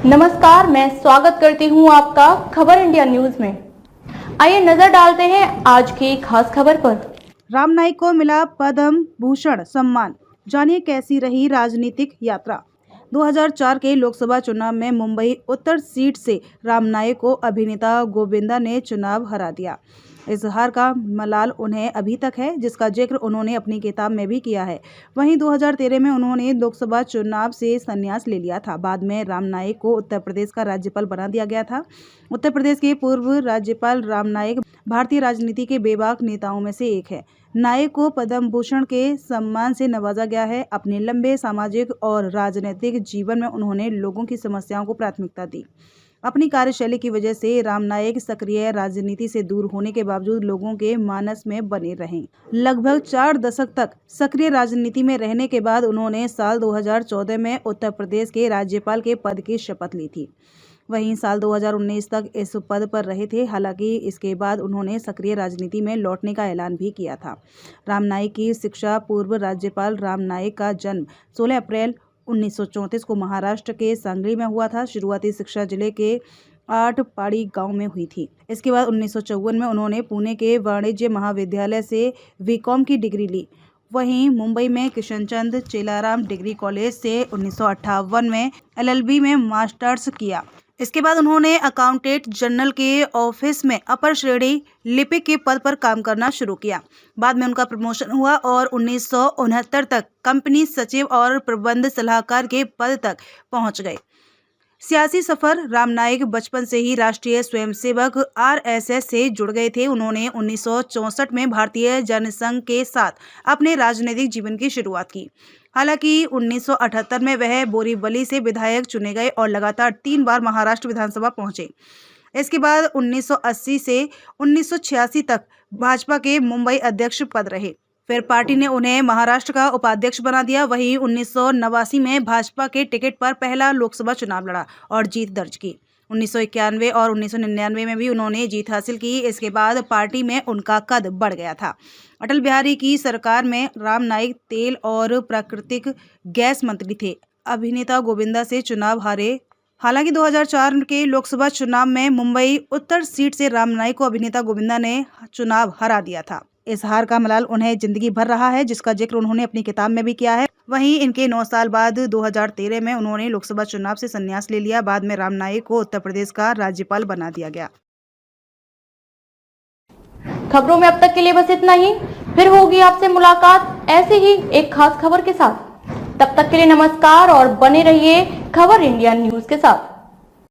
नमस्कार, मैं स्वागत करती हूं आपका खबर इंडिया न्यूज में। आइए नजर डालते हैं आज की खास खबर पर। राम नाईक को मिला पद्म भूषण सम्मान, जानिए कैसी रही राजनीतिक यात्रा। 2004 के लोकसभा चुनाव में मुंबई उत्तर सीट से राम नाईक को अभिनेता गोविंदा ने चुनाव हरा दिया। इस हार का मलाल उन्हें अभी तक है, जिसका जिक्र उन्होंने अपनी किताब में भी किया है। वहीं 2013 में उन्होंने लोकसभा चुनाव से संन्यास ले लिया था। बाद में राम नाईक को उत्तर प्रदेश का राज्यपाल बना दिया गया था। उत्तर प्रदेश के पूर्व राज्यपाल राम नाईक भारतीय राजनीति के बेबाक नेताओं में से एक है। नाईक को पद्म भूषण के सम्मान से नवाजा गया है। अपने लंबे सामाजिक और राजनीतिक जीवन में उन्होंने लोगों की समस्याओं को प्राथमिकता दी। अपनी कार्यशैली की वजह से राम नाईक सक्रिय राजनीति से दूर होने के बावजूद लोगों के मानस में बने रहे। लगभग 4 दशक तक सक्रिय राजनीति में रहने के बाद उन्होंने साल 2014 में उत्तर प्रदेश के राज्यपाल के पद की शपथ ली थी। वहीं साल 2019 तक इस पद पर रहे थे। हालांकि इसके बाद उन्होंने सक्रिय राजनीति में लौटने का ऐलान भी किया था। राम नाईक की शिक्षा पूर्व राज्यपाल राम नाईक का जन्म 16 अप्रैल 1934 को महाराष्ट्र के सांगली में हुआ था। शुरुआती शिक्षा जिले के आटपाड़ी गांव में हुई थी। इसके बाद 1954 में उन्होंने पुणे के वाणिज्य महाविद्यालय से बीकॉम की डिग्री ली। वहीं मुंबई में किशनचंद चेलाराम डिग्री कॉलेज से 1958 में एलएलबी में मास्टर्स किया। इसके बाद उन्होंने अकाउंटेंट जनरल के ऑफिस में अपर श्रेणी लिपिक के पद पर काम करना शुरू किया। बाद में उनका प्रमोशन हुआ और 1969 तक कंपनी सचिव और प्रबंध सलाहकार के पद तक पहुंच गए। सियासी सफर। राम नाईक बचपन से ही राष्ट्रीय स्वयंसेवक आरएसएस से जुड़ गए थे। उन्होंने 1964 में भारतीय जनसंघ के साथ अपने राजनीतिक जीवन की शुरुआत की। हालांकि 1978 में वह बोरीवली से विधायक चुने गए और लगातार 3 बार महाराष्ट्र विधानसभा पहुंचे। इसके बाद 1980 से 1986 तक भाजपा के मुंबई अध्यक्ष पद रहे। फिर पार्टी ने उन्हें महाराष्ट्र का उपाध्यक्ष बना दिया। वहीं 1989 में भाजपा के टिकट पर पहला लोकसभा चुनाव लड़ा और जीत दर्ज की। 1991 और 1999 में भी उन्होंने जीत हासिल की। इसके बाद पार्टी में उनका कद बढ़ गया था। अटल बिहारी की सरकार में राम नाईक तेल और प्राकृतिक गैस मंत्री थे। अभिनेता गोविंदा से चुनाव हारे। हालांकि 2004 के लोकसभा चुनाव में मुंबई उत्तर सीट से राम नाईक को अभिनेता गोविंदा ने चुनाव हरा दिया था। इस हार का मलाल उन्हें जिंदगी भर रहा है, जिसका जिक्र उन्होंने अपनी किताब में भी किया है। वहीं इनके 9 साल बाद 2013 में उन्होंने लोकसभा चुनाव से संन्यास ले लिया। बाद में राम नाईक को उत्तर प्रदेश का राज्यपाल बना दिया गया। खबरों में अब तक के लिए बस इतना ही। फिर होगी आपसे मुलाकात ऐसे ही एक खास खबर के साथ। तब तक के लिए नमस्कार और बने रहिए खबर इंडिया न्यूज के साथ।